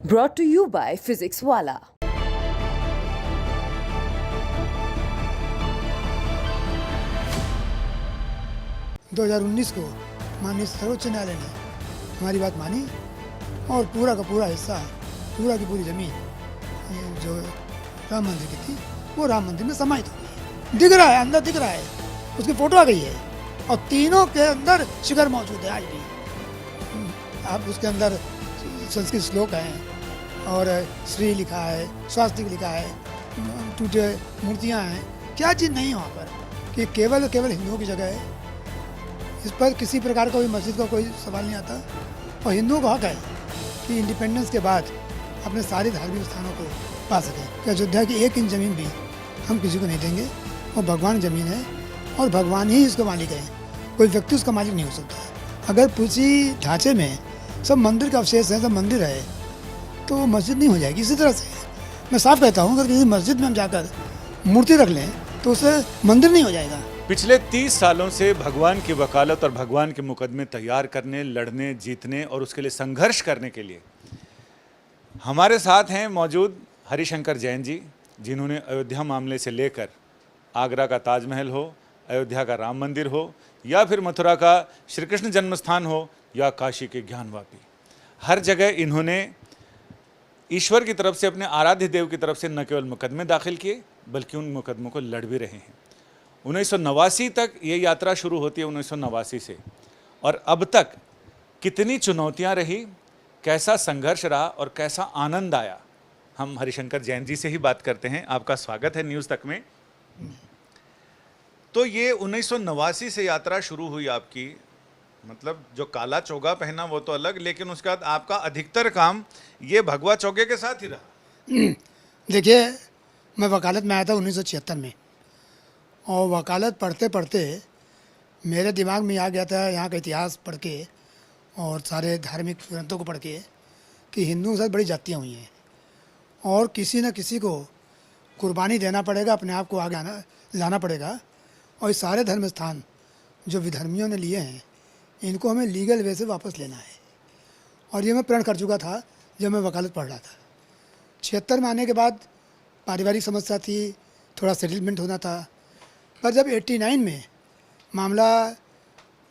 Brought to you by Physics Wala. 2019 को माननीय सर्वोच्च न्यायालय ने हमारी बात मानी और पूरा का पूरा हिस्सा, पूरा की पूरी ज़मीन जो राम मंदिर की थी वो राम मंदिर में समाहित हो गई। दिख रहा है, अंदर दिख रहा है, उसकी फ़ोटो आ गई है और तीनों के अंदर शिखर मौजूद है आज भी। आप उसके अंदर संस्कृत श्लोक हैं और श्री लिखा है, स्वास्तिक लिखा है, टूटे मूर्तियाँ हैं। क्या चीज़ नहीं है वहाँ पर कि केवल हिंदुओं की जगह है। इस पर किसी प्रकार का कोई मस्जिद का कोई सवाल नहीं आता और हिंदुओं का हक है कि इंडिपेंडेंस के बाद अपने सारे धार्मिक स्थानों को पा सकें। कि अयोध्या की 1 इंच ज़मीन भी हम किसी को नहीं देंगे और भगवान ज़मीन है और भगवान ही इसका मालिक है, कोई व्यक्ति उसका मालिक नहीं हो सकता। अगर किसी ढांचे में सब मंदिर का अवशेष है, सब मंदिर है, तो वो मस्जिद नहीं हो जाएगी। इसी तरह से मैं साफ कहता हूँ, अगर किसी मस्जिद में हम जाकर मूर्ति रख लें तो उससे मंदिर नहीं हो जाएगा। पिछले 30 सालों से भगवान की वकालत और भगवान के मुकदमे तैयार करने, लड़ने, जीतने और उसके लिए संघर्ष करने के लिए हमारे साथ हैं मौजूद हरिशंकर जैन जी, जिन्होंने अयोध्या मामले से लेकर आगरा का ताजमहल हो, अयोध्या का राम मंदिर हो या फिर मथुरा का श्री कृष्ण जन्मस्थान हो या काशी के ज्ञानवापी, हर जगह इन्होंने ईश्वर की तरफ से, अपने आराध्य देव की तरफ से न केवल मुकदमे दाखिल किए बल्कि उन मुकदमों को लड़ भी रहे हैं। 1989 तक ये यात्रा शुरू होती है, 1989 से, और अब तक कितनी चुनौतियां रही, कैसा संघर्ष रहा और कैसा आनंद आया, हम हरिशंकर जैन जी से ही बात करते हैं। आपका स्वागत है न्यूज़ तक में। तो ये 1989 से यात्रा शुरू हुई आपकी, मतलब जो काला चोगा पहना वो तो अलग, लेकिन उसके बाद आपका अधिकतर काम ये भगवा चौके के साथ ही रहा। देखिए, मैं वकालत में आया था 1976 में और वकालत पढ़ते पढ़ते मेरे दिमाग में आ गया था, यहाँ का इतिहास पढ़ के और सारे धार्मिक ग्रंथों को पढ़ के, कि हिंदुओं के साथ बड़ी जातियाँ हुई हैं और किसी न किसी को कुर्बानी देना पड़ेगा, अपने आप को आगे लाना पड़ेगा। और ये सारे धर्म स्थान जो विधर्मियों ने लिए हैं, इनको हमें लीगल वे से वापस लेना है। और ये मैं प्रण कर चुका था जब मैं वकालत पढ़ रहा था। 76 में आने के बाद पारिवारिक समस्या थी, थोड़ा सेटलमेंट होना था, पर जब 89 में मामला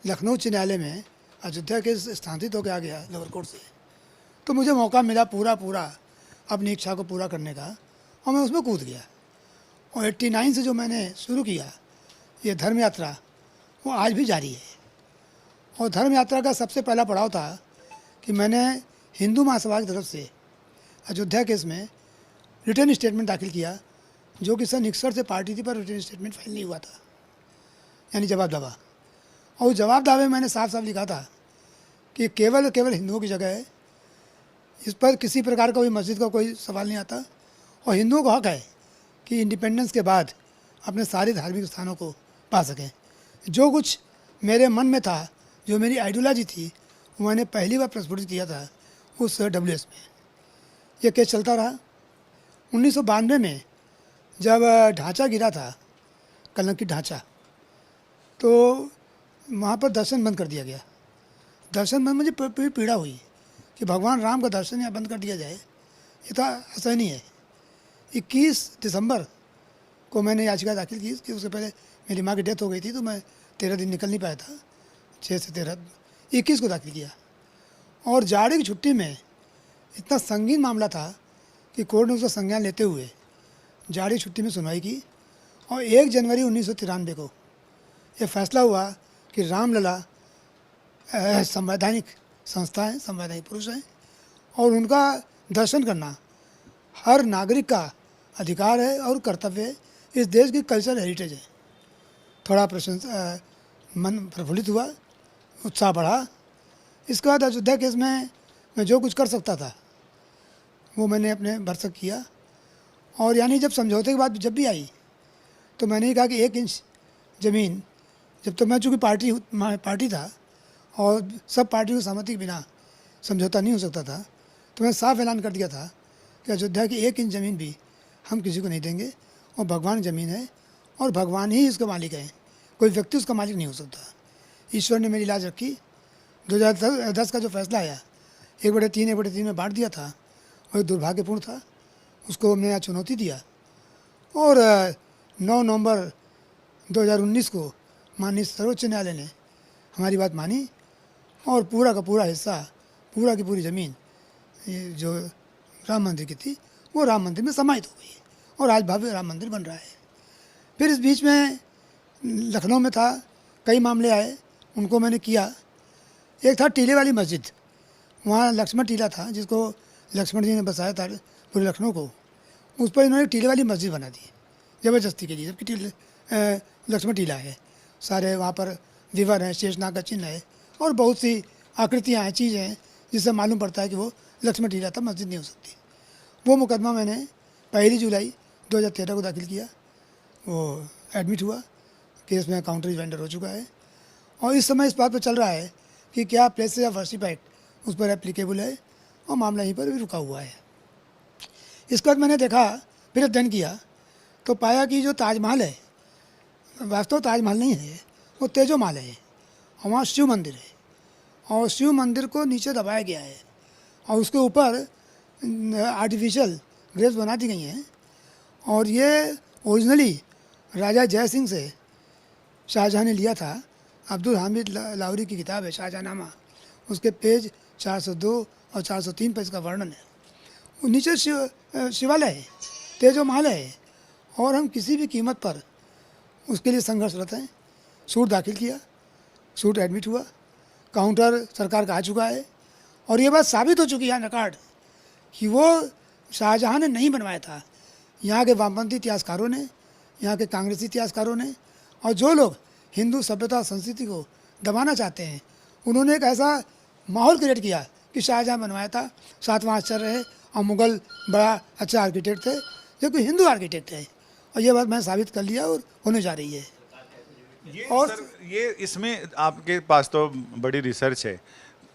लखनऊ उच्च न्यायालय में अयोध्या के स्थानांतरित होकर आ गया लोअर कोर्ट से, तो मुझे मौका मिला पूरा अपनी इच्छा को पूरा करने का और मैं उसमें कूद गया। और 89 से जो मैंने शुरू किया ये धर्म यात्रा, वो आज भी जारी है। और धर्म यात्रा का सबसे पहला पड़ाव था कि मैंने हिंदू महासभा की तरफ से अयोध्या केस में रिटर्न स्टेटमेंट दाखिल किया, जो कि सन 61 से पार्टी थी पर रिटर्न स्टेटमेंट फाइल नहीं हुआ था, यानी जवाब दावा। और उस जवाब दावे में मैंने साफ साफ लिखा था कि केवल हिंदुओं की जगह है। इस पर किसी प्रकार का कोई मस्जिद का कोई सवाल नहीं आता और हिंदुओं का हक है कि इंडिपेंडेंस के बाद अपने सारे धार्मिक स्थानों को पा सकें। जो कुछ मेरे मन में था, जो मेरी आइडियोलॉजी थी, वो मैंने पहली बार प्रस्फुटित किया था उस WS में। ये केस चलता रहा। 1992 में जब ढांचा गिरा था, कलंकी ढांचा, तो वहाँ पर दर्शन बंद कर दिया गया। दर्शन बंद, मुझे पीड़ा हुई कि भगवान राम का दर्शन यहाँ बंद कर दिया जाए, ये तो असहनीय है। 21 दिसंबर को मैंने याचिका दाखिल की कि उससे पहले मेरी माँ की डेथ हो गई थी, तो मैं 13 दिन निकल नहीं पाया था, 6 से 13, 21 को दाखिल किया। और जाड़े की छुट्टी में इतना संगीन मामला था कि कोर्ट ने उसका संज्ञान लेते हुए जाड़ी छुट्टी में सुनवाई की और 1 जनवरी 1993 को यह फैसला हुआ कि रामलला संवैधानिक संस्था है, संवैधानिक पुरुष हैं और उनका दर्शन करना हर नागरिक का अधिकार है और कर्तव्य है। इस देश की कल्चरल हेरिटेज है। थोड़ा मन प्रफुल्लित हुआ, उत्साह बढ़ा। इसके बाद अयोध्या केस में मैं जो कुछ कर सकता था वो मैंने अपने भरसक किया। और यानी जब समझौते के बाद जब भी आई तो मैंने ही कहा कि 1 इंच ज़मीन, जब तक मैं चूँकि पार्टी था और सब पार्टियों की सहमति के बिना समझौता नहीं हो सकता था, तो मैं साफ ऐलान कर दिया था कि अयोध्या की 1 इंच ज़मीन भी हम किसी को नहीं देंगे और भगवान ज़मीन है और भगवान ही इसका मालिक है, कोई व्यक्ति उसका मालिक नहीं हो सकता। ईश्वर ने मेरी लाज रखी। 2010 का जो फैसला आया, 1/3 में बांट दिया था, वो दुर्भाग्यपूर्ण था, उसको हमने यहाँ चुनौती दिया और 9 नवंबर 2019 को माननीय सर्वोच्च न्यायालय ने हमारी बात मानी और पूरा का पूरा हिस्सा, पूरा की पूरी ज़मीन ये जो राम मंदिर की थी वो राम मंदिर में समाहित हो गई और आज भव्य राम मंदिर बन रहा है। फिर इस बीच में लखनऊ में था, कई मामले आए, उनको मैंने किया। एक था टीले वाली मस्जिद, वहाँ लक्ष्मण टीला था जिसको लक्ष्मण जी ने बसाया था पूरे लखनऊ को, उस पर इन्होंने टीले वाली मस्जिद बना दी ज़बरदस्ती के लिए, जबकि लक्ष्मण टीला है, सारे वहाँ पर विवर हैं, शेषनाग का चिन्ह है और बहुत सी आकृतियाँ हैं, चीज़ें हैं जिससे मालूम पड़ता है कि वो लक्ष्मण टीला था, मस्जिद नहीं हो सकती। वो मुकदमा मैंने 1 जुलाई 2013 को दाखिल किया, वो एडमिट हुआ, केस में काउंटर वेंडर हो चुका है और इस समय इस बात पर चल रहा है कि क्या प्लेसेस ऑफ वर्शिप एक्ट उस पर एप्लीकेबल है और मामला यहीं पर भी रुका हुआ है। इसके बाद मैंने देखा, फिर अध्ययन किया तो पाया कि जो ताजमहल है वास्तव ताजमहल नहीं है, वो तेजो महल है और वहाँ शिव मंदिर है और शिव मंदिर को नीचे दबाया गया है और उसके ऊपर आर्टिफिशियल ग्रेव्स बना दी गई हैं और ये ओरिजिनली राजा जय सिंह से शाहजहाँ ने लिया था। अब्दुल हामिद लाहौरी की किताब है शाहजहाँनामा, उसके पेज 402 और 403 पर इसका वर्णन है। वो नीचे शिवालय है, तेजो महल है और हम किसी भी कीमत पर उसके लिए संघर्षरत हैं। सूट दाखिल किया, सूट एडमिट हुआ, काउंटर सरकार का आ चुका है और ये बात साबित हो चुकी है रिकॉर्ड कि वो शाहजहाँ ने नहीं बनवाया था। यहाँ के वामपंथी इतिहासकारों ने, यहाँ के कांग्रेसी इतिहासकारों ने और जो लोग हिंदू सभ्यता संस्कृति को दबाना चाहते हैं, उन्होंने एक ऐसा माहौल क्रिएट किया कि शाहजहाँ बनवाया था, 7वां आश्चर्य है और मुग़ल बड़ा अच्छा आर्किटेक्ट थे जो कि हिंदू आर्किटेक्ट है और ये बात मैं साबित कर लिया और होने जा रही है। ये और सर, ये इसमें आपके पास तो बड़ी रिसर्च है,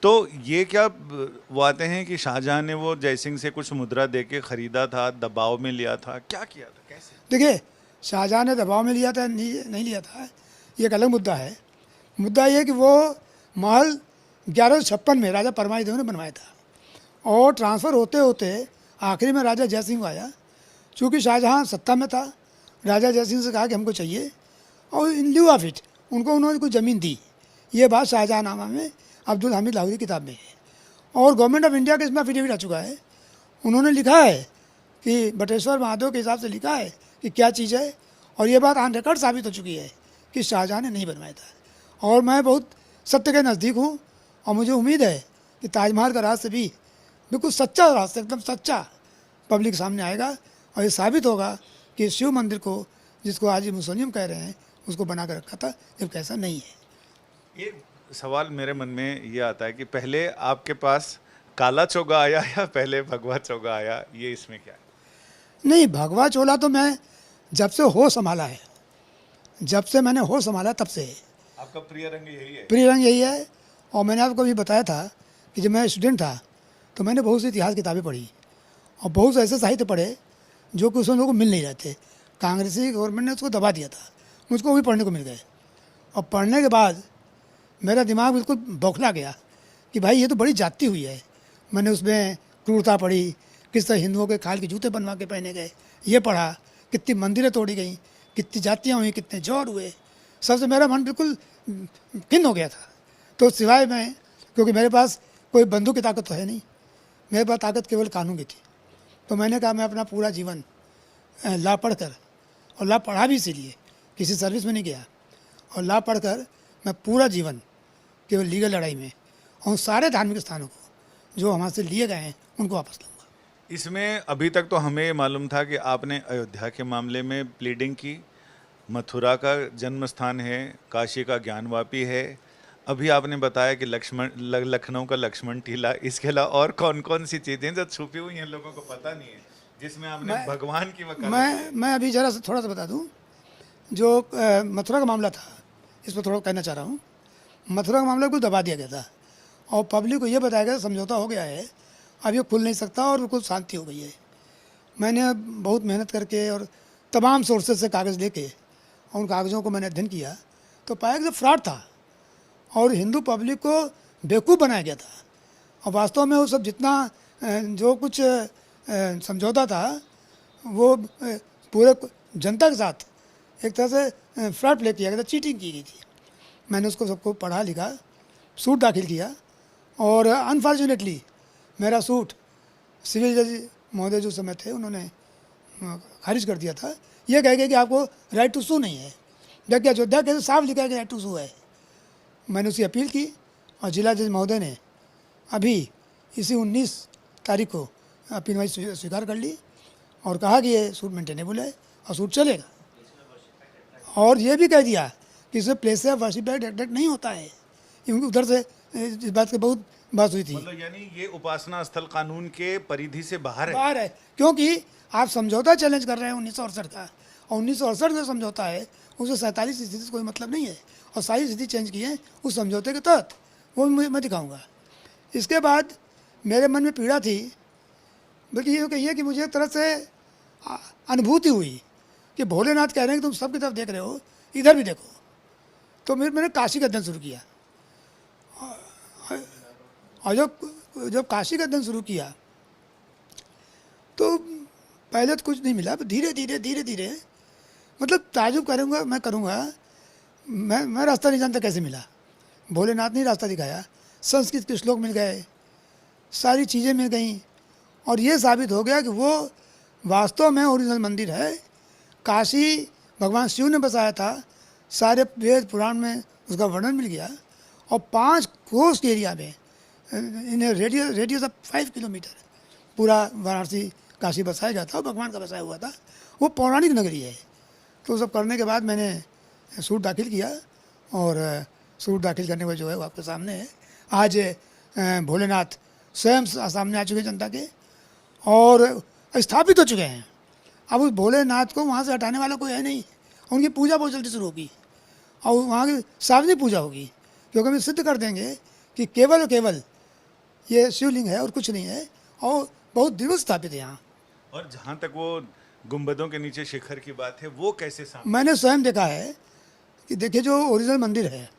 तो ये क्या वो आते हैं कि शाहजहाँ ने वो जयसिंह से कुछ मुद्रा देके ख़रीदा था, दबाव में लिया था, क्या किया था, कैसे? देखिए, शाहजहाँ ने दबाव में लिया था नहीं लिया था, ये एक अलग मुद्दा है। मुद्दा ये कि वो महल 1156 में राजा परमादेव ने बनवाया था और ट्रांसफ़र होते होते आखिरी में राजा जयसिंह आया। चूँकि शाहजहाँ सत्ता में था, राजा जयसिंह से कहा कि हमको चाहिए और इन लिeu ऑफ इट उनको उन्होंने कुछ ज़मीन दी। ये बात शाहजहाँनामा में अब्दुल हामिद लाहौरी किताब में है और गवर्नमेंट ऑफ इंडिया का इसमें एफिडेविट आ चुका है। उन्होंने लिखा है कि बटेश्वर महादेव के हिसाब से लिखा है कि क्या चीज़ है और ये बात ऑन रिकॉर्ड साबित हो चुकी है कि शाहजहाँ ने नहीं बनवाया था। और मैं बहुत सत्य के नज़दीक हूँ और मुझे उम्मीद है कि ताजमहल का रहस्य भी बिल्कुल सच्चा रहस्य, एकदम सच्चा पब्लिक सामने आएगा और ये साबित होगा कि शिव मंदिर को, जिसको आज मुसोनियम कह रहे हैं, उसको बना कर रखा था, जबकि ऐसा नहीं है। एक सवाल मेरे मन में ये आता है कि पहले आपके पास काला चोगा आया या पहले भगवा चोगा आया, ये इसमें क्या है? नहीं, भगवा चोला तो मैं जब से होश संभाला है, जब से मैंने होश संभाला तब से है। आपका प्रिय रंग यही है? प्रिय रंग यही है। और मैंने आपको भी बताया था कि जब मैं स्टूडेंट था तो मैंने बहुत सी इतिहास किताबें पढ़ी और बहुत से ऐसे साहित्य पढ़े जो कि उस लोगों को मिल नहीं रहे थे। कांग्रेसी गवर्नमेंट ने उसको दबा दिया था, मुझको वो भी पढ़ने को मिल गए और पढ़ने के बाद मेरा दिमाग बिल्कुल बौखला गया कि भाई ये तो बड़ी जाती हुई है। मैंने उसमें क्रूरता पढ़ी, किस तरह हिंदुओं के खाल के जूते बनवा के पहने गए, ये पढ़ा, कितनी मंदिरें तोड़ी गई, कितनी जातियाँ हुई, कितने जोर हुए। सबसे मेरा मन बिल्कुल खिन्न हो गया था। तो सिवाय मैं, क्योंकि मेरे पास कोई बंदूक की ताकत तो है नहीं, मेरे पास ताकत केवल कानून की थी, तो मैंने कहा मैं अपना पूरा जीवन लॉ पढ़ कर, और लॉ पढ़ा भी इसीलिए, किसी सर्विस में नहीं गया, और लॉ पढ़ कर मैं पूरा जीवन केवल लीगल लड़ाई में और उन सारे धार्मिक स्थानों को जो हमारे से लिए गए हैं उनको वापस लूँगा। इसमें अभी तक तो हमें मालूम था कि आपने अयोध्या के मामले में प्लीडिंग की, मथुरा का जन्म स्थान है, काशी का ज्ञानवापी है, अभी आपने बताया कि लखनऊ का लक्ष्मण टीला, इसके अलावा और कौन कौन सी चीज़ें जो छुपी हुई हैं लोगों को पता नहीं है, जिसमें आपने भगवान की वकालत? मैं अभी जरा सा थोड़ा सा बता दूं, जो मथुरा का मामला था, इस पर थोड़ा कहना चाह रहा हूँ। मथुरा का मामला को दबा दिया गया था और पब्लिक को ये बताया गया समझौता हो गया है, अब ये खुल नहीं सकता और बिल्कुल शांति हो गई है। मैंने बहुत मेहनत करके और तमाम सोर्सेज से कागज़ लेके और उन कागज़ों को मैंने अध्ययन किया तो पाया कि फ्रॉड था और हिंदू पब्लिक को बेवकूफ़ बनाया गया था। और वास्तव में वो सब जितना जो कुछ समझौता था वो पूरे जनता के साथ एक तरह से फ्रॉड प्ले किया गया था, चीटिंग की गई थी। मैंने उसको सबको पढ़ा लिखा, सूट दाखिल किया और अनफॉर्चुनेटली मेरा सूट सिविल जज महोदय जो समय थे उन्होंने खारिज कर दिया था, ये कह के कि आपको राइट टू सू नहीं है, जबकि अयोध्या के साफ लिखा है कि राइट टू सू है। मैंने उसकी अपील की और जिला जज महोदय ने अभी इसी 19 तारीख को अपील स्वीकार कर ली और कहा कि ये सूट मेंटेनेबल है और सूट चलेगा। और ये भी कह दिया कि इसमें प्लेस ऑफ वर्शिप एक्ट नहीं होता है, क्योंकि उधर से इस बात की बहुत बात हुई थी। मतलब यानी ये उपासना स्थल कानून के परिधि से बाहर है। बाहर है, क्योंकि आप समझौता चैलेंज कर रहे हैं 1968 का, और 1968 जो समझौता है उसमें 47 स्थिति से कोई मतलब नहीं है, और सारी स्थिति चेंज की है उस समझौते के तहत, वो मैं दिखाऊंगा। इसके बाद मेरे मन में पीड़ा थी, बल्कि ये कहिए कि मुझे एक तरह से अनुभूति हुई कि भोलेनाथ कह रहे हैं कि तुम सबकी तरफ देख रहे हो, इधर भी देखो। तो मैंने काशी का अध्ययन शुरू किया, और जब काशी का अध्ययन शुरू किया तो पहले तो कुछ नहीं मिला, धीरे धीरे मतलब ताजुब करूँगा मैं रास्ता नहीं जानता कैसे मिला। भोलेनाथ ने रास्ता दिखाया, संस्कृत के श्लोक मिल गए, सारी चीज़ें मिल गई, और ये साबित हो गया कि वो वास्तव में ओरिजिनल मंदिर है। काशी भगवान शिव ने बसाया था, सारे वेद पुराण में उसका वर्णन मिल गया, और 5 कोस के एरिया में इन्हें रेडियस ऑफ 5 किलोमीटर पूरा वाराणसी काशी बसाया गया था, भगवान का बसाया हुआ था। वो पौराणिक नगरी है। तो सब करने के बाद मैंने सूट दाखिल किया, और सूट दाखिल करने के बाद जो है वो आपके सामने है। आज भोलेनाथ स्वयं सामने आ चुके जनता के और स्थापित हो चुके हैं। अब उस भोलेनाथ को वहाँ से हटाने वाला कोई है नहीं, उनकी पूजा बहुत जल्दी शुरू होगी और वहाँ की सार्वजनिक पूजा होगी, क्योंकि हम सिद्ध कर देंगे कि केवल और केवल ये शिवलिंग है और कुछ नहीं है, और बहुत दिनों स्थापित है यहाँ। और जहाँ तक वो गुंबदों के नीचे शिखर की बात है, वो कैसे सामने? मैंने स्वयं देखा है कि देखिए जो ओरिजिनल मंदिर है,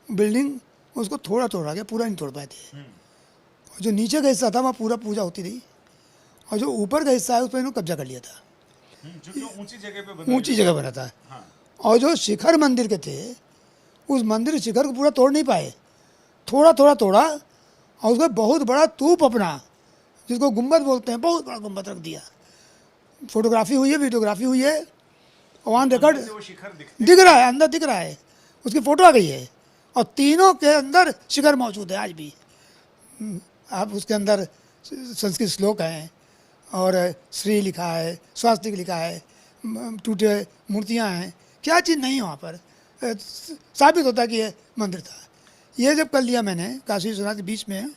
बिल्डिंग उसको थोड़ा तोड़ा गया, पूरा नहीं तोड़ पाए थे। जो नीचे का हिस्सा था वहाँ पूरा पूजा होती रही, और जो ऊपर का हिस्सा है उस पर इन्होंने कब्जा कर लिया था, जो ऊंची जगह बना था। और जो शिखर मंदिर के थे, उस मंदिर के शिखर को पूरा तोड़ नहीं पाए, थोड़ा तोड़ा, और उसको बहुत बड़ा तूप अपना, जिसको गुम्बद बोलते हैं, बहुत बड़ा गुम्बद रख दिया। फोटोग्राफी हुई है, वीडियोग्राफी हुई है, और वहाँ रिकॉर्ड दिख रहा है, अंदर दिख रहा है, उसकी फ़ोटो आ गई है, और तीनों के अंदर शिखर मौजूद है आज भी। आप उसके अंदर संस्कृत श्लोक हैं, और श्री लिखा है, स्वास्तिक लिखा है, टूटे मूर्तियाँ हैं, क्या चीज़ नहीं है वहाँ पर, साबित होता है कि ये मंदिर था। ये जब कर लिया मैंने काशी विश्वनाथ के बीच में,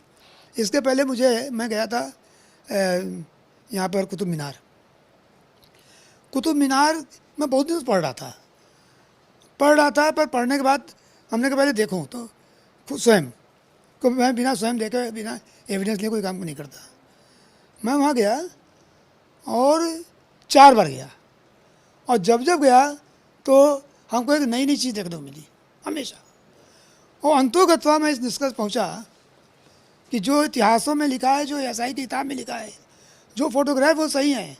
इसके पहले मैं गया था यहाँ पर कुतुब मीनार मैं बहुत दिन से पढ़ रहा था, पर पढ़ने के बाद हमने कहा पहले देखूँ तो खुद स्वयं को, मैं बिना स्वयं देखे, बिना एविडेंस लिए कोई काम नहीं करता। मैं वहाँ गया और 4 बार गया, और जब गया तो हमको एक नई चीज़ देखने को मिली हमेशा। और अंतोगत्वा मैं इस निष्कर्ष पहुँचा कि जो इतिहासों में लिखा है, जो एसआई की किताब में लिखा है, जो फोटोग्राफ वो सही है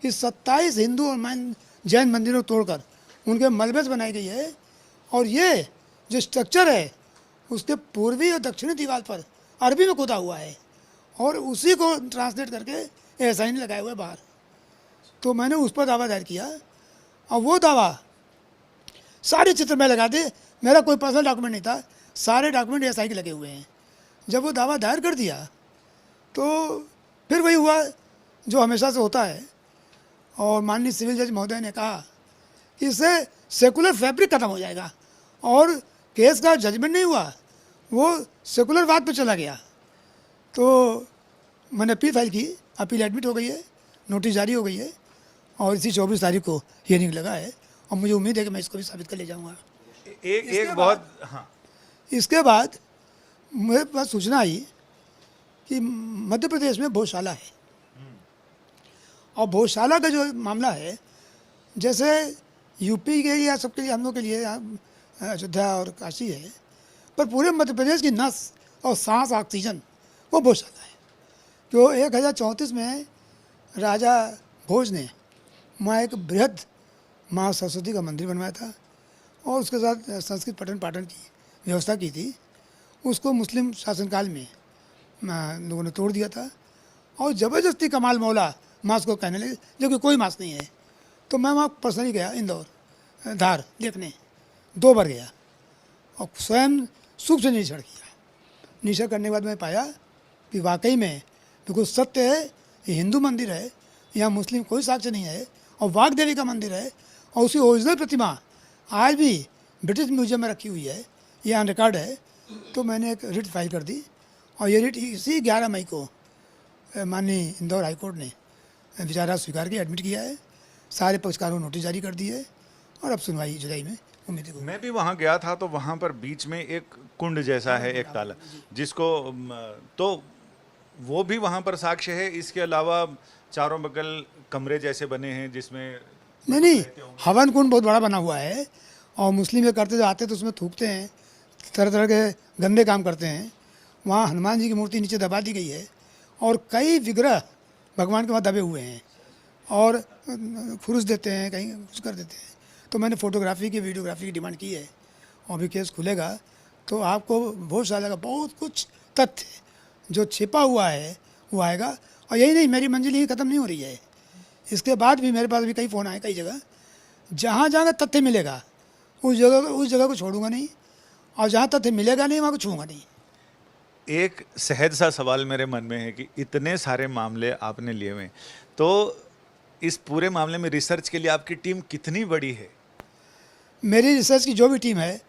कि 27 हिंदू और जैन मंदिरों तोड़कर उनके मलबे से बनाई गई है, और ये जो स्ट्रक्चर है उसके पूर्वी और दक्षिणी दीवार पर अरबी में खोदा हुआ है, और उसी को ट्रांसलेट करके एसआई ने लगाए हुए बाहर। तो मैंने उस पर दावा दायर किया, और वो दावा सारे चित्र में लगा दे, मेरा कोई पर्सनल डॉक्यूमेंट नहीं था, सारे डॉक्यूमेंट एसआई के लगे हुए हैं। जब वो दावा दायर कर दिया तो फिर वही हुआ जो हमेशा से होता है, और माननीय सिविल जज महोदय ने कहा कि इससे सेकुलर फैब्रिक खत्म हो जाएगा, और केस का जजमेंट नहीं हुआ, वो सेकुलर बात पे चला गया। तो मैंने अपील फाइल की, अपील एडमिट हो गई है, नोटिस जारी हो गई है, और इसी 24 तारीख को हियरिंग लगा है, और मुझे उम्मीद है कि मैं इसको भी साबित कर ले जाऊँगा। इसके बाद मेरे पास सूचना आई कि मध्य प्रदेश में भोजशाला है, और भोजशाला का जो मामला है, जैसे यूपी के या सबके लिए, हम लोग के लिए अयोध्या और काशी है, पर पूरे मध्य प्रदेश की नस और सांस ऑक्सीजन वो भोजशाला है। जो 1034 में राजा भोज ने वहाँ एक बृहद माँ सरस्वती का मंदिर बनवाया था और उसके साथ संस्कृत पठन पाठन की व्यवस्था की थी। उसको मुस्लिम शासनकाल में लोगों ने तोड़ दिया था और ज़बरदस्ती कमाल मौला मांस को कहने लगे, जो कि कोई मांस नहीं है। तो मैं वहाँ पर्सनली गया, इंदौर धार देखने 2 बार गया और स्वयं सूक्ष्म से निरीक्षण किया। निरीक्षण करने के बाद मैं पाया कि वाकई में बिल्कुल सत्य है, ये हिंदू मंदिर है, यहाँ मुस्लिम कोई साक्ष्य नहीं है और वाग देवी का मंदिर है और उसकी ओरिजिनल प्रतिमा आज भी ब्रिटिश म्यूजियम में रखी हुई है, ये ऑन रिकॉर्ड है। तो मैंने एक रिट फाइल कर दी और ये रिट इसी 11 मई को माननीय इंदौर हाईकोर्ट ने विचारा स्वीकार किया, एडमिट किया है। सारे पक्षकारों को नोटिस जारी कर दी है और अब सुनवाई जुलाई में उम्मीद है। मैं भी वहाँ गया था तो वहाँ पर बीच में एक कुंड जैसा है, एक ताला, जिसको तो वो भी वहाँ पर साक्ष्य है। इसके अलावा चारों बगल कमरे जैसे बने हैं जिसमें नहीं, हवन कुंड बहुत बड़ा बना हुआ है और मुस्लिम ये करते जो आते तो उसमें थूकते हैं, तरह तरह के गंदे काम करते हैं। वहाँ हनुमान जी की मूर्ति नीचे दबा दी गई है और कई विग्रह भगवान के वहाँ दबे हुए हैं और फुरुस देते हैं, कहीं कुछ कर देते हैं। तो मैंने फ़ोटोग्राफी की, वीडियोग्राफी की डिमांड की है और अभी केस खुलेगा तो आपको बहुत सारा का बहुत कुछ तथ्य जो छिपा हुआ है वो आएगा। और यही नहीं, मेरी मंजिल ही ख़त्म नहीं हो रही है, इसके बाद भी मेरे पास भी कई फ़ोन आए कई जगह। जहाँ जहाँ तथ्य मिलेगा उस जगह को छोड़ूंगा नहीं और जहाँ तथ्य मिलेगा नहीं वहाँ को छूँगा नहीं। एक सहज सा सवाल मेरे मन में है कि इतने सारे मामले आपने लिए हुए, तो इस पूरे मामले में रिसर्च के लिए आपकी टीम कितनी बड़ी है? मेरी रिसर्च की जो भी टीम है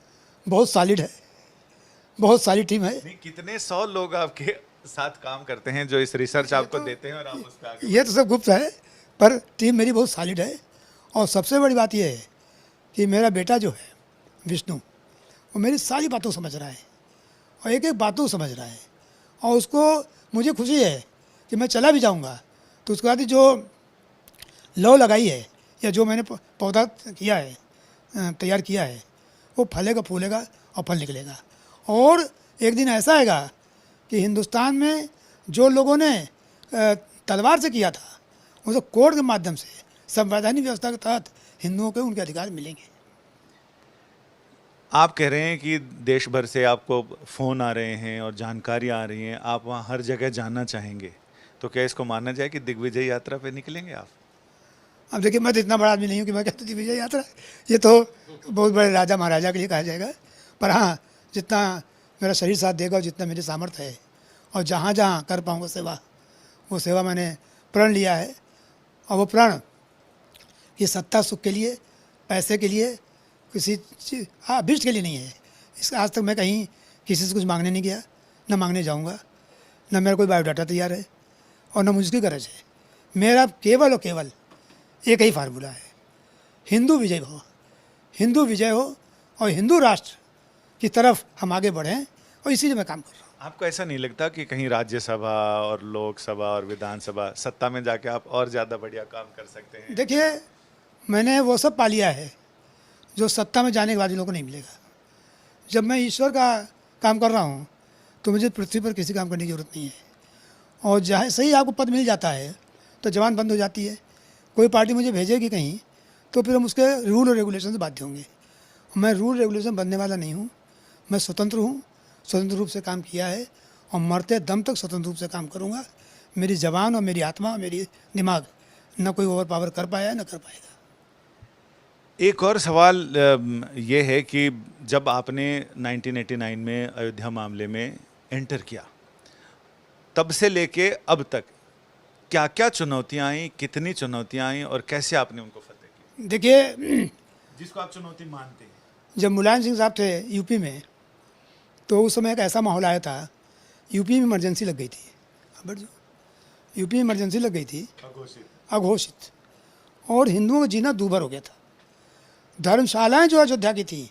बहुत सॉलिड है, बहुत सारी टीम है। नहीं, कितने 100 लोग आपके साथ काम करते हैं जो इस रिसर्च आपको देते हैं और आप उस पर आगे? ये तो सब गुप्त है, पर टीम मेरी बहुत सॉलिड है। और सबसे बड़ी बात यह है कि मेरा बेटा जो है विष्णु, वो मेरी सारी बातों समझ रहा है और एक एक बातों समझ रहा है और उसको मुझे खुशी है कि मैं चला भी जाऊंगा तो उसके बाद जो लौ लगाई है या जो मैंने पौधा किया है, तैयार किया है, वो फलेगा, फूलेगा और फल निकलेगा। और एक दिन ऐसा आएगा कि हिंदुस्तान में जो लोगों ने तलवार से किया था उसे कोर्ट के माध्यम से संवैधानिक व्यवस्था के तहत हिंदुओं को उनके अधिकार मिलेंगे। आप कह रहे हैं कि देश भर से आपको फ़ोन आ रहे हैं और जानकारी आ रही हैं, आप वहाँ हर जगह जाना चाहेंगे, तो क्या इसको माना जाए कि दिग्विजय यात्रा पे निकलेंगे आप? अब देखिए, मैं तो इतना बड़ा आदमी नहीं हूँ कि मैं कहता दिग्विजय यात्रा, ये तो बहुत बड़े राजा महाराजा के लिए कहा जाएगा। पर हाँ, जितना मेरा शरीर साथ देगा और जितना मेरी सामर्थ्य है और जहाँ जहाँ कर पाऊँगा सेवा, वो सेवा मैंने प्रण लिया है। और वो प्रण ये सत्ता सुख के लिए, पैसे के लिए, किसी अभिष्ट के लिए नहीं है। इसका आज तक मैं कहीं किसी से कुछ मांगने नहीं गया, न मांगने जाऊंगा, न मेरा कोई बायोडाटा तैयार है और न मुझकी गरज है। मेरा केवल और केवल एक ही फार्मूला है, हिंदू विजय हो, हिंदू विजय हो और हिंदू राष्ट्र की तरफ हम आगे बढ़ें और इसीलिए मैं काम कर रहा हूँ। आपको ऐसा नहीं लगता कि कहीं राज्यसभा और लोकसभा और विधानसभा सत्ता में जाके आप और ज़्यादा बढ़िया काम कर सकते हैं? देखिए, मैंने वो सब पा लिया है जो सत्ता में जाने के बाद लोगों को नहीं मिलेगा। जब मैं ईश्वर का काम कर रहा हूँ तो मुझे पृथ्वी पर किसी काम करने की ज़रूरत नहीं है। और जहाँ सही आपको पद मिल जाता है तो जवान बंद हो जाती है। कोई पार्टी मुझे भेजेगी कहीं तो फिर हम उसके रूल और रेगुलेशन से बाध्य होंगे। मैं रूल रेगुलेशन बनने वाला नहीं हूँ, मैं स्वतंत्र हूँ, स्वतंत्र रूप से काम किया है और मरते दम तक स्वतंत्र रूप से काम करूँगा। मेरी जबान और मेरी आत्मा और मेरी दिमाग न कोई ओवर पावर कर पाया न कर पाएगा। एक और सवाल ये है कि जब आपने 1989 में अयोध्या मामले में एंटर किया, तब से लेके अब तक क्या क्या चुनौतियां आई, कितनी चुनौतियां आई और कैसे आपने उनको फतेह किया? देखिए, जिसको आप चुनौती मानते हैं। जब मुलायम सिंह साहब थे यूपी में तो उस समय एक ऐसा माहौल आया था, यूपी में इमरजेंसी लग गई थी। अब जो यूपी में इमरजेंसी लग गई थी अघोषित, और हिंदुओं का जीना दूभर हो गया था। धर्मशालाएं जो अयोध्या की थी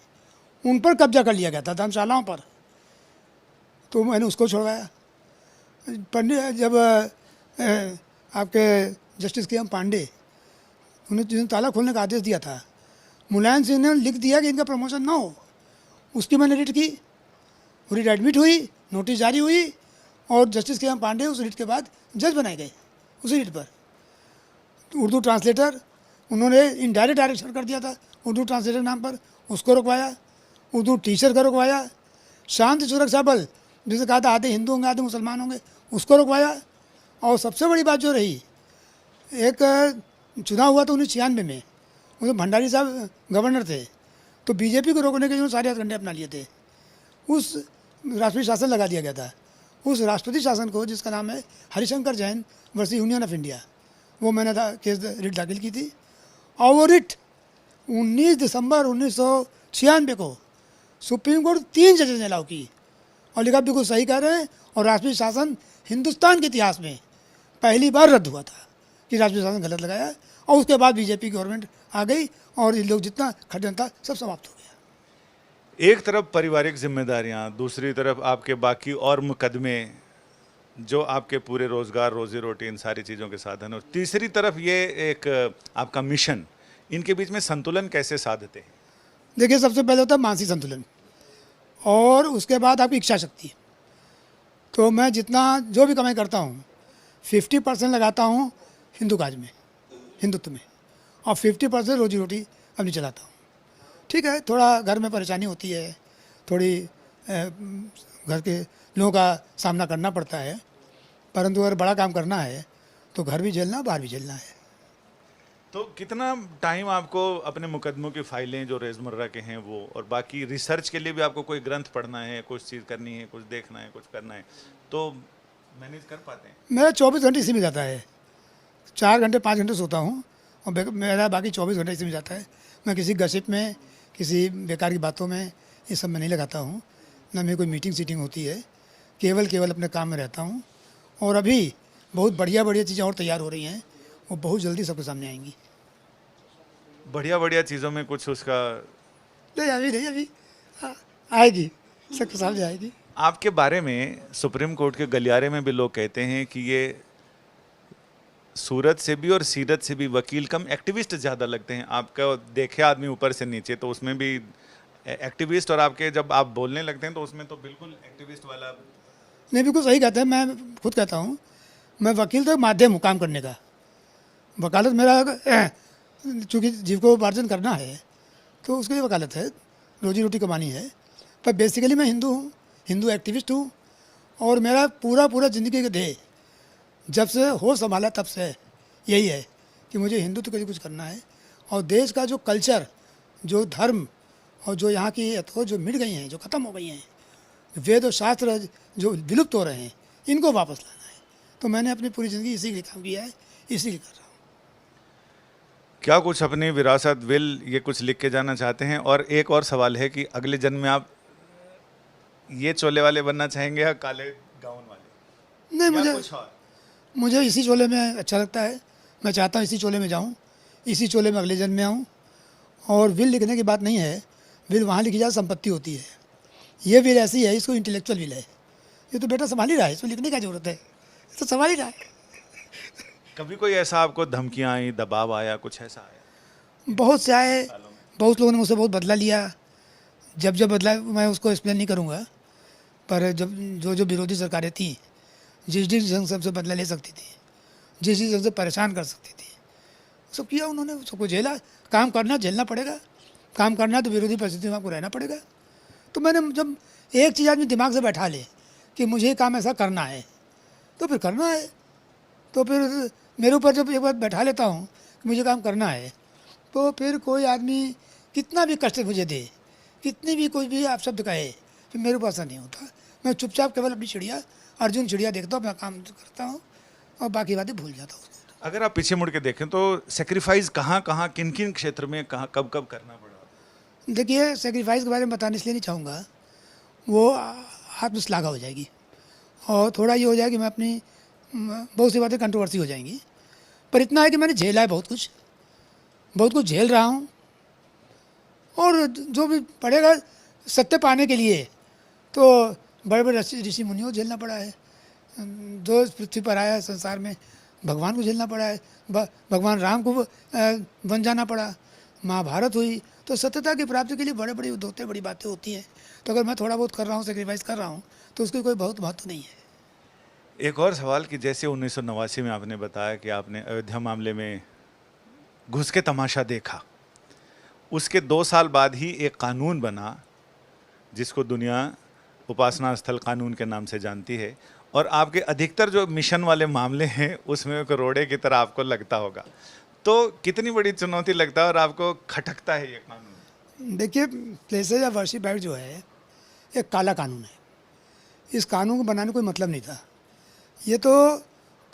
उन पर कब्जा कर लिया गया था, धर्मशालाओं पर। तो मैंने उसको छुड़वाया। पंडित जब आपके जस्टिस के एम पांडे उन्हें जिन्होंने ताला खोलने का आदेश दिया था, मुलायम सिंह ने लिख दिया कि इनका प्रमोशन ना हो, उसकी मैंने रिट की, रिट एडमिट हुई, नोटिस जारी हुई और जस्टिस के एम पांडे उस रिट के बाद जज बनाए गए उसी रिट पर। उर्दू ट्रांसलेटर उन्होंने इनडायरेक्ट डायरेक्शन कर दिया था उर्दू ट्रांसलेटर नाम पर, उसको रुकवाया। उर्दू टीचर का रुकवाया। शांति सुरक्षा बल जिसे कहा था आधे हिंदू होंगे आधे मुसलमान होंगे, उसको रुकवाया। और सबसे बड़ी बात जो रही, एक चुनाव हुआ था 1996 में, उसमें भंडारी साहब गवर्नर थे, तो बीजेपी को रोकने के लिए सारे हथकंडे अपना लिए थे। उस राष्ट्रीय शासन लगा दिया गया था। उस राष्ट्रपति शासन को, जिसका नाम है Harishankar Jain versus union of India, वो मैंने केस रिट दाखिल की थी। और वो रिट 19 दिसंबर 1996 को सुप्रीम कोर्ट 3 जजेस ने अलाउ की और लिखा बिल्कुल सही कह रहे हैं। और राष्ट्रीय शासन हिंदुस्तान के इतिहास में पहली बार रद्द हुआ था कि राष्ट्रीय शासन गलत लगाया। और उसके बाद बीजेपी गवर्नमेंट आ गई और ये लोग जितना खड्डन था सब समाप्त हो गया। एक तरफ पारिवारिक जिम्मेदारियां, दूसरी तरफ आपके बाकी और मुकदमे जो आपके पूरे रोजगार, रोजी रोटी, इन सारी चीज़ों के साधन, और तीसरी तरफ ये एक आपका मिशन, इनके बीच में संतुलन कैसे साधते हैं? देखिए, सबसे पहले होता है मानसिक संतुलन और उसके बाद आपकी इच्छा शक्ति। तो मैं जितना जो भी कमाई करता हूँ 50% लगाता हूँ हिंदू काज में, हिंदुत्व में, और 50% रोजी रोटी अपनी चलाता हूँ। ठीक है, थोड़ा घर में परेशानी होती है, थोड़ी घर के लोगों का सामना करना पड़ता है, परंतु अगर बड़ा काम करना है तो घर भी झेलना, बाहर भी झेलना है। तो कितना टाइम आपको अपने मुकदमों की फाइलें जो रोज़मर्रा के हैं वो, और बाकी रिसर्च के लिए भी आपको कोई ग्रंथ पढ़ना है, कुछ चीज़ करनी है, कुछ देखना है, कुछ करना है, तो मैनेज कर पाते हैं? मेरा 24 घंटे इसी में जाता है। 4 घंटे 5 घंटे सोता हूँ और मेरा बाकी 24 घंटे इसी में जाता है। मैं किसी गसिप में, किसी बेकार की बातों में, ये सब में नहीं लगाता हूँ। ना मेरी कोई मीटिंग सीटिंग होती है, केवल अपने काम में रहता हूँ। और अभी बहुत बढ़िया चीज़ें और तैयार हो रही हैं, वो बहुत जल्दी सबके सामने आएंगी। बढ़िया चीज़ों में कुछ उसका नहीं अभी आएगी, सबके सामने आएगी। आपके बारे में सुप्रीम कोर्ट के गलियारे में भी लोग कहते हैं कि ये सूरत से भी और सीरत से भी वकील कम एक्टिविस्ट ज़्यादा लगते हैं। आपका देखे आदमी ऊपर से नीचे तो उसमें भी एक्टिविस्ट, और आपके जब आप बोलने लगते हैं तो उसमें तो बिल्कुल एक्टिविस्ट वाला। नहीं, बिल्कुल सही कहते हैं। मैं खुद कहता हूँ, मैं वकील तो एक माध्यम हूँ काम करने का। वकालत मेरा चूँकि जीविकोपार्जन करना है तो उसके लिए वकालत है, रोजी रोटी कमानी है। पर बेसिकली मैं हिंदू हूँ, हिंदू एक्टिविस्ट हूँ। और मेरा पूरा ज़िंदगी का ध्येय जब से होश संभाला तब से यही है कि मुझे हिंदुत्व के लिए कुछ करना है। और देश का जो कल्चर, जो धर्म और जो यहाँ की एथो जो मिट गई हैं, जो ख़त्म हो गई हैं, वेद और शास्त्र जो विलुप्त हो रहे हैं, इनको वापस लाना है। तो मैंने अपनी पूरी ज़िंदगी इसी के लिए काम किया है, इसी लिए कर रहा हूँ। क्या कुछ अपनी विरासत, विल, ये कुछ लिख के जाना चाहते हैं? और एक और सवाल है कि अगले जन्म में आप ये चोले वाले बनना चाहेंगे या काले गाउन वाले? नहीं, मुझे इसी चोले में अच्छा लगता है। मैं चाहता हूँ इसी चोले में जाऊँ, इसी चोले में अगले जन्म में आऊँ। और विल लिखने की बात नहीं है, विल वहाँ लिखी जाए संपत्ति होती है। ये विल ऐसी है, इसको इंटेलेक्चुअल विल है। ये तो बेटा संभाल ही रहा है, इसमें लिखने की ज़रूरत है, तो संभाल ही रहा है। कभी कोई ऐसा आपको धमकियाँ आई, दबाव आया, कुछ ऐसा आया? बहुत से आए, बहुत लोगों ने मुझसे बहुत बदला लिया। जब बदला मैं उसको एक्सप्लेन नहीं करूँगा, पर जब जो विरोधी सरकारें थीं, जिस ढंग से सबसे बदला ले सकती थी, जिस ढंग से परेशान कर सकती थी, सब किया उन्होंने। सबको झेला। काम करना, झेलना पड़ेगा। काम करना तो विरोधी परिस्थिति में आपको रहना पड़ेगा। तो मैंने जब एक चीज़ आदमी दिमाग से बैठा ले कि मुझे काम ऐसा करना है, तो फिर करना है। तो फिर मेरे ऊपर जब एक बार बैठा लेता हूँ कि मुझे काम करना है, तो फिर कोई आदमी कितना भी कष्ट मुझे दे, कितनी भी कोई भी आप शब्द कहे, फिर मेरे पास नहीं होता। मैं चुपचाप केवल अपनी चिड़िया, अर्जुन चिड़िया देखता हूँ, अपना काम करता हूँ और बाकी बातें भूल जाता हूँ। अगर आप पीछे मुड़ के देखें तो सेक्रीफाइस कहाँ किन क्षेत्र में, कहाँ कब करना पड़ा? देखिए, सेक्रीफाइस के बारे में बताने इसलिए नहीं चाहूँगा, वो आत्मश्लाघा हो जाएगी और थोड़ा ये हो जाएगा कि मैं अपनी बहुत सी बातें कंट्रोवर्सी हो जाएंगी। पर इतना है कि मैंने झेला है, बहुत कुछ झेल रहा हूँ। और जो भी पड़ेगा सत्य पाने के लिए, तो बड़े ऋषि मुनियों को झेलना पड़ा है। जो पृथ्वी पर आया है संसार में, भगवान को झेलना पड़ा है। भगवान राम को बन जाना पड़ा। महाभारत हुई। तो सत्यता की प्राप्ति के लिए बड़ी बातें होती हैं। तो अगर मैं थोड़ा बहुत कर रहा हूँ, सेक्रीफाइस कर रहा हूँ, तो उसकी कोई बहुत महत्व नहीं है। एक और सवाल कि जैसे 1989 में आपने बताया कि आपने अयोध्या मामले में घुस के तमाशा देखा। उसके 2 साल बाद ही एक कानून बना जिसको दुनिया उपासना स्थल कानून के नाम से जानती है, और आपके अधिकतर जो मिशन वाले मामले हैं उसमें एक रोड़े की तरह आपको लगता होगा। तो कितनी बड़ी चुनौती लगता है और आपको खटकता है ये कानून? देखिए, प्लेसेज ऑफ वर्शिप एक्ट जो है एक काला कानून है। इस कानून को बनाने कोई मतलब नहीं था। ये तो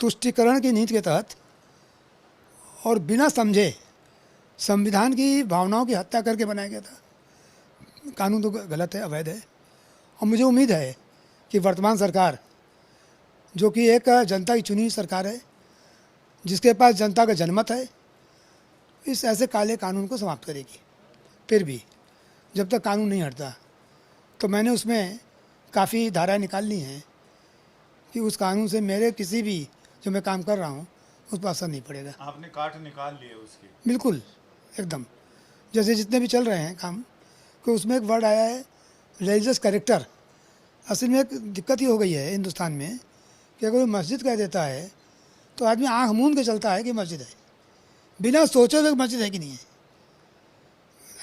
तुष्टीकरण की नीति के तहत और बिना समझे संविधान की भावनाओं की हत्या करके बनाया गया था। कानून तो गलत है, अवैध है। और मुझे उम्मीद है कि वर्तमान सरकार, जो कि एक जनता की चुनी हुई सरकार है, जिसके पास जनता का जनमत है, इस ऐसे काले कानून को समाप्त करेगी। फिर भी जब तक कानून नहीं हटता, तो मैंने उसमें काफ़ी धाराएं निकाल ली हैं कि उस कानून से मेरे किसी भी जो मैं काम कर रहा हूँ उस पर असर नहीं पड़ेगा। आपने काट निकाल लिए उसकी? बिल्कुल, एकदम। जैसे जितने भी चल रहे हैं काम, कि उसमें एक वर्ड आया है रिलीजियस कैरेक्टर। असल में एक दिक्कत ही हो गई है हिंदुस्तान में कि अगर कोई मस्जिद कह देता है तो आदमी आँख मूंद के चलता है कि मस्जिद है, बिना सोचे हुए मस्जिद है कि नहीं है।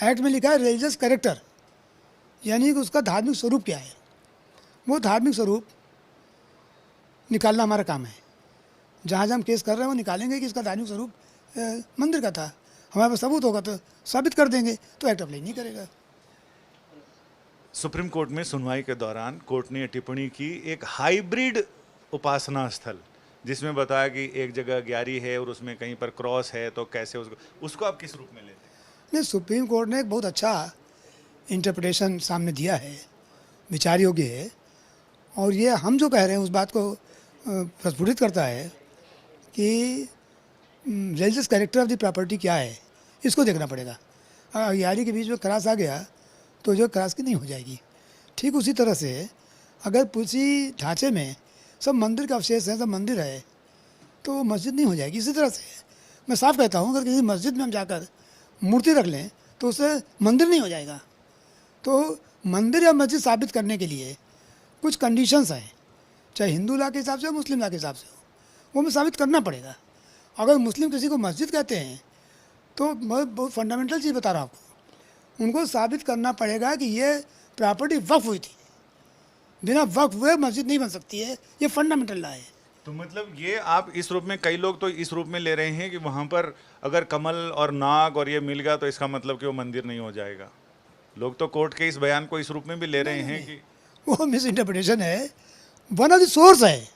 एक्ट में लिखा है रिलीजियस कैरेक्टर, यानी कि उसका धार्मिक स्वरूप क्या है। वो धार्मिक स्वरूप निकालना हमारा काम है। जहाँ जहाँ हम केस कर रहे हैं वो निकालेंगे कि इसका धार्मिक स्वरूप मंदिर का था। हमारे पास सबूत होगा तो साबित कर देंगे, तो एक्ट अप्लाई नहीं करेगा। सुप्रीम कोर्ट में सुनवाई के दौरान कोर्ट ने टिप्पणी की एक हाइब्रिड उपासना स्थल, जिसमें बताया कि एक जगह ग्यारी है और उसमें कहीं पर क्रॉस है, तो कैसे उसको आप किस रूप में लेते हैं? नहीं, सुप्रीम कोर्ट ने एक बहुत अच्छा इंटरप्रिटेशन सामने दिया है, विचार योग्य है। और ये हम जो कह रहे हैं उस बात को प्रस्फुटित करता है कि religious character of the property क्या है, इसको देखना पड़ेगा। ग्यारी के बीच में क्रॉस आ गया तो जो क्रॉस की नहीं हो जाएगी। ठीक उसी तरह से अगर किसी ढांचे में सब मंदिर का अवशेष है, सब मंदिर है, तो वो मस्जिद नहीं हो जाएगी। इसी तरह से मैं साफ कहता हूँ, अगर किसी मस्जिद में हम जाकर मूर्ति रख लें तो उससे मंदिर नहीं हो जाएगा। तो मंदिर या मस्जिद साबित करने के लिए कुछ कंडीशंस हैं, चाहे हिंदू लॉ के हिसाब से हो, मुस्लिम लॉ के हिसाब से हो, वो हमें साबित करना पड़ेगा। अगर मुस्लिम किसी को मस्जिद कहते हैं तो मैं बहुत फंडामेंटल चीज़ बता रहा हूँ आपको, उनको साबित करना पड़ेगा कि ये प्रॉपर्टी वक्फ हुई थी। बिना वक्फ हुए मस्जिद नहीं बन सकती है, ये फंडामेंटल लॉ है। तो मतलब ये आप इस रूप में, कई लोग तो इस रूप में ले रहे हैं कि वहाँ पर अगर कमल और नाग और ये मिल गया तो इसका मतलब कि वो मंदिर नहीं हो जाएगा। लोग तो कोर्ट के इस बयान को इस रूप में भी ले रहे हैं कि वो मिस इंटरप्रिटेशन है, वन ऑफ द सोर्स है।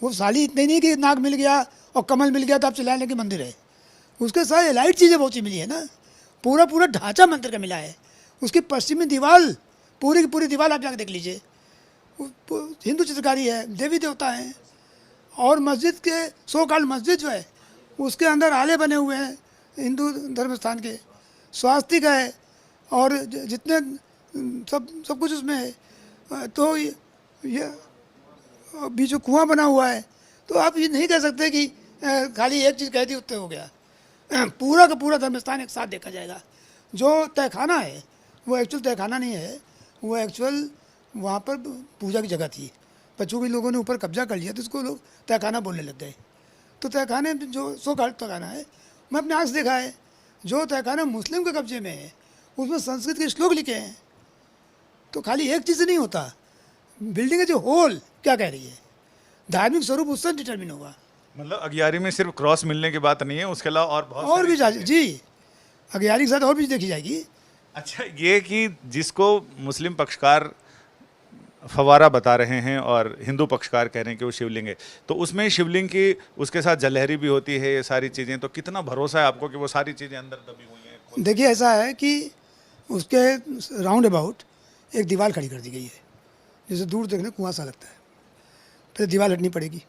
वो साली इतने नहीं कि नाग मिल गया और कमल मिल गया तो आप चला लें कि मंदिर है। उसके साथ एलाइट चीज़ें बहुत सी मिली है ना। पूरा पूरा ढांचा मंदिर का मिला है। उसकी पश्चिमी दीवार, पूरी की पूरी दीवार आप जाकर देख लीजिए, हिंदू चित्रकारी है, देवी देवता हैं। और मस्जिद के सो कॉल्ड मस्जिद जो है उसके अंदर आले बने हुए हैं हिंदू धर्म स्थान के, स्वास्तिक है और जितने सब कुछ उसमें है। तो ये अभी जो कुआं बना हुआ है, तो आप ये नहीं कह सकते कि खाली एक चीज़ कह दी उत्ते हो गया। पूरा का पूरा धर्म स्थान एक साथ देखा जाएगा। जो तहखाना है वो एक्चुअल तहखाना नहीं है, वो एक्चुअल वहाँ पर पूजा की जगह थी। बच्चों के लोगों ने ऊपर कब्जा कर लिया तो इसको लोग तहखाना बोलने लग गए। तो तहखाने जो सो कॉल्ड तहखाना है, मैं अपने आँख से देखा है, जो तहखाना मुस्लिम के कब्जे में है उसमें संस्कृत के श्लोक लिखे हैं। तो खाली एक चीज़ से नहीं होता, बिल्डिंग है जो होल क्या कह रही है, धार्मिक स्वरूप उससे डिटर्मिन होगा। मतलब अगियारी में सिर्फ क्रॉस मिलने की बात नहीं है, उसके अलावा और बहुत और भी जी, अगियारी के साथ और भी देखी जाएगी। अच्छा, ये कि जिसको मुस्लिम पक्षकार फवारा बता रहे हैं और हिंदू पक्षकार कह रहे हैं कि वो शिवलिंग है, तो उसमें शिवलिंग की उसके साथ जलहरी भी होती है, ये सारी चीज़ें, तो कितना भरोसा है आपको कि वो सारी चीज़ें अंदर दबी हुई हैं? देखिए, ऐसा है कि उसके राउंड अबाउट एक दीवार खड़ी कर दी गई है, जैसे दूर देखने कुआं सा लगता है। फिर दीवार हटनी पड़ेगी,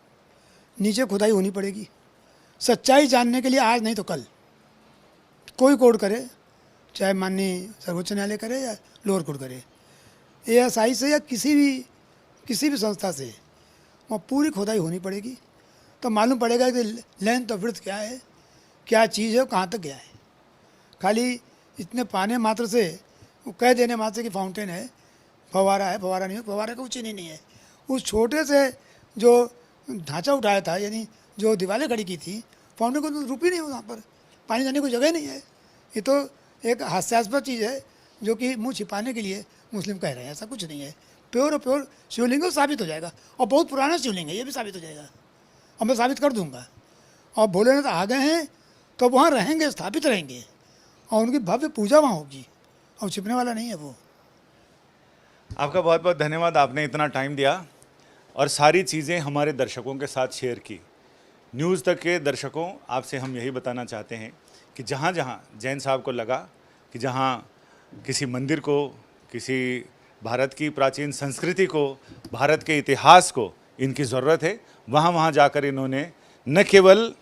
नीचे खुदाई होनी पड़ेगी। सच्चाई जानने के लिए आज नहीं तो कल कोई कोर्ट करे, चाहे माननीय सर्वोच्च न्यायालय करे या लोअर कोर्ट करे, ASI से या किसी भी संस्था से, वहाँ पूरी खुदाई होनी पड़ेगी। तो मालूम पड़ेगा कि लेंथ और विड्थ क्या है, क्या चीज़ है, कहाँ तक गया है। खाली इतने पाने मात्र से, वो कह देने मात्र से कि फाउंटेन है, फवारा है, फवारा नहीं है, फवारा का कुछ नहीं है। उस छोटे से जो ढांचा उठाया था, यानी जो दीवारें खड़ी की थी, फाउंटेन को तो रूप ही नहीं हो वहाँ पर। पानी जाने को जगह नहीं है। ये तो एक हास्यास्पद चीज़ है जो कि मुंह छिपाने के लिए मुस्लिम कह रहे हैं, ऐसा कुछ नहीं है। प्योर और प्योर शिवलिंग है, साबित हो जाएगा, और बहुत पुराना शिवलिंग है, ये भी साबित हो जाएगा, और मैं साबित कर दूंगा। और भोलेनाथ आ गए हैं तो वहाँ रहेंगे, स्थापित रहेंगे, और उनकी भव्य पूजा वहाँ होगी, और छिपने वाला नहीं है वो। आपका बहुत बहुत धन्यवाद, आपने इतना टाइम दिया और सारी चीज़ें हमारे दर्शकों के साथ शेयर की। न्यूज़ तक के दर्शकों, आपसे हम यही बताना चाहते हैं कि जहाँ जहाँ जैन साहब को लगा कि जहाँ किसी मंदिर को, किसी भारत की प्राचीन संस्कृति को, भारत के इतिहास को इनकी ज़रूरत है, वहाँ वहाँ जाकर इन्होंने न केवल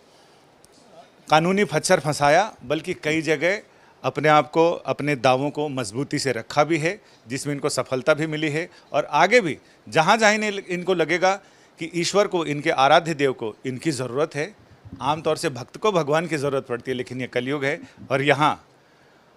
कानूनी फच्चर फंसाया बल्कि कई जगह अपने आप को, अपने दावों को मजबूती से रखा भी है, जिसमें इनको सफलता भी मिली है। और आगे भी जहाँ जहाँ इनको लगेगा कि ईश्वर को, इनके आराध्य देव को इनकी ज़रूरत है। आमतौर से भक्त को भगवान की ज़रूरत पड़ती है, लेकिन ये कलयुग है और यहाँ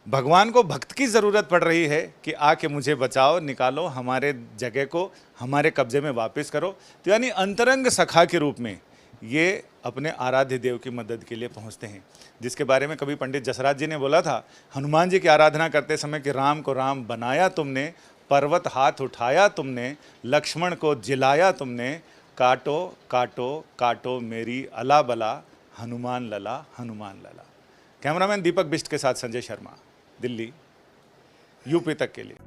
भगवान को भक्त की ज़रूरत पड़ रही है कि आके मुझे बचाओ, निकालो, हमारे जगह को हमारे कब्जे में वापस करो। तो यानी अंतरंग सखा के रूप में ये अपने आराध्य देव की मदद के लिए पहुंचते हैं, जिसके बारे में कभी पंडित जसराज जी ने बोला था हनुमान जी की आराधना करते समय कि राम को राम बनाया तुमने, पर्वत हाथ उठाया तुमने, लक्ष्मण को जिलाया तुमने, काटो काटो काटो मेरी अला बला, हनुमान लला हनुमान लला। कैमरामैन दीपक बिष्ट के साथ संजय शर्मा, दिल्ली, यूपी तक के लिए।